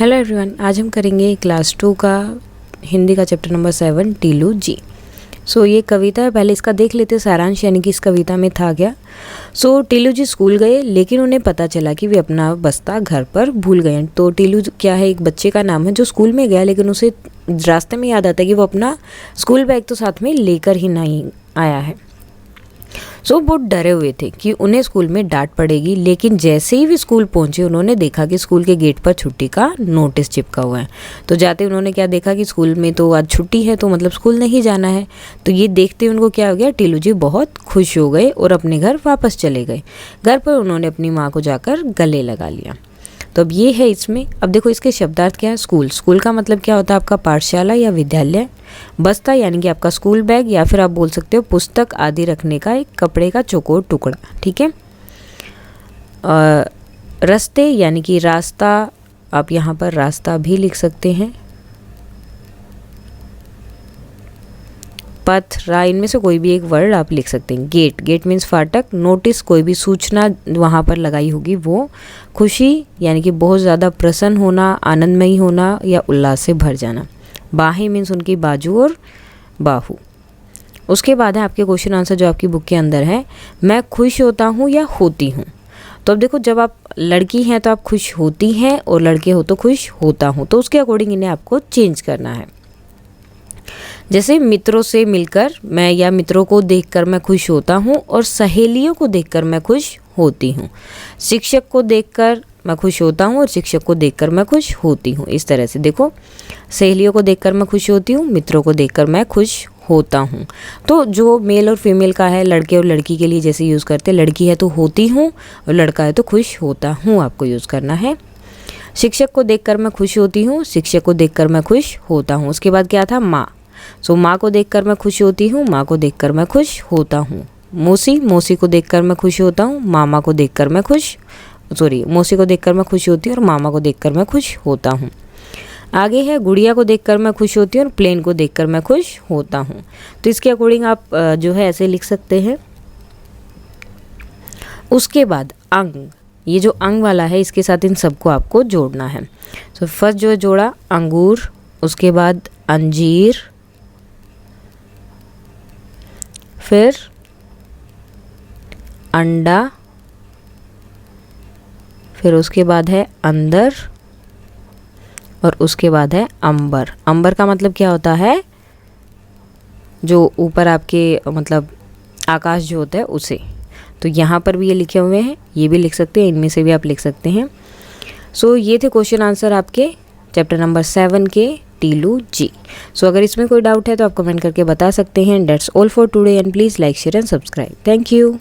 Hello everyone, आज हम करेंगे क्लास 2 का हिंदी का चैप्टर नंबर 7 टीलू जी। ये कविता है, पहले इसका देख लेते सारांश, यानी कि इस कविता में था क्या। टीलू जी स्कूल गए, लेकिन उन्हें पता चला कि वे अपना बस्ता घर पर भूल गए। तो टीलू क्या है, एक बच्चे का नाम है जो स्कूल में गया, लेकिन उसे रास्ते में याद आता है कि वो अपना स्कूल बैग तो साथ में लेकर ही नहीं आया है। बहुत डरे हुए थे कि उन्हें स्कूल में डांट पड़ेगी, लेकिन जैसे ही वे स्कूल पहुंचे उन्होंने देखा कि स्कूल के गेट पर छुट्टी का नोटिस चिपका हुआ है। तो जाते उन्होंने क्या देखा कि स्कूल में तो आज छुट्टी है, तो मतलब स्कूल नहीं जाना है। तो ये देखते उनको क्या हो गया, टीलू जी बहुत खुश हो गए और अपने घर वापस चले गए। घर पर उन्होंने अपनी माँ को जाकर गले लगा लिया। तो अब ये है इसमें, अब देखो इसके शब्दार्थ क्या है। स्कूल का मतलब क्या होता है आपका पाठशाला या विद्यालय। बस्ता यानी कि आपका स्कूल बैग, या फिर आप बोल सकते हो पुस्तक आदि रखने का एक कपड़े का चौकोर टुकड़ा, ठीक है। रास्ते यानी कि रास्ता, आप यहाँ पर रास्ता भी लिख सकते हैं। पथ, राह, इनमें से कोई भी एक वर्ड आप लिख सकते हैं। गेट मीन्स फाटक। नोटिस, कोई भी सूचना वहाँ पर लगाई होगी वो। खुशी यानी कि बहुत ज़्यादा प्रसन्न होना, आनंदमयी होना या उल्लास से भर जाना। बाहें मीन्स उनकी बाजू और बाहू। उसके बाद है आपके क्वेश्चन आंसर जो आपकी बुक के अंदर है। मैं खुश होता हूँ या होती हूँ। तो अब देखो, जब आप लड़की हैं तो आप खुश होती हैं, और लड़के हो तो खुश होता हूँ। तो उसके अकॉर्डिंग इन्हें आपको चेंज करना है। जैसे मित्रों से मिलकर मैं, या मित्रों को देखकर मैं खुश होता हूँ, और सहेलियों को देखकर मैं खुश होती हूँ। शिक्षक को देखकर मैं खुश होता हूँ, और शिक्षक को देखकर मैं खुश होती हूँ। इस तरह से देखो, सहेलियों को देखकर मैं खुश होती हूँ, मित्रों को देखकर मैं खुश होता हूँ। तो जो मेल और फीमेल का है, लड़के और लड़की के लिए जैसे यूज़ करते हैं, लड़की है तो होती हूँ, और लड़का है तो खुश होता हूँ, आपको यूज़ करना है। शिक्षक को देखकर मैं खुश होती हूँ, शिक्षक को देखकर मैं खुश होता हूँ। उसके बाद क्या था, माँ। माँ को देखकर मैं खुश होती हूँ, माँ को देखकर मैं खुश होता हूँ। मौसी को देखकर मैं खुश होता हूँ, मामा को देखकर मैं मौसी को देखकर मैं खुश होती हूँ, और मामा को देखकर मैं खुश होता हूँ। आगे है, गुड़िया को देखकर मैं खुश होती हूँ, और प्लेन को देखकर मैं खुश होता हूँ। तो इसके अकॉर्डिंग आप जो है ऐसे लिख सकते हैं। उसके बाद अंग, ये जो अंग वाला है इसके साथ इन सबको आपको जोड़ना है। फर्स्ट जो है जोड़ा अंगूर, उसके बाद अंजीर, फिर अंडा, फिर उसके बाद है अंदर, और उसके बाद है अंबर। अंबर का मतलब क्या होता है, जो ऊपर आपके मतलब आकाश जो होता है उसे। तो यहाँ पर भी ये लिखे हुए हैं, ये भी लिख सकते हैं, इनमें से भी आप लिख सकते हैं। ये थे क्वेश्चन आंसर आपके चैप्टर नंबर 7 के टीलू जी। अगर इसमें कोई डाउट है तो आप कमेंट करके बता सकते हैं। That's all for today, and please like, share and subscribe. Thank you.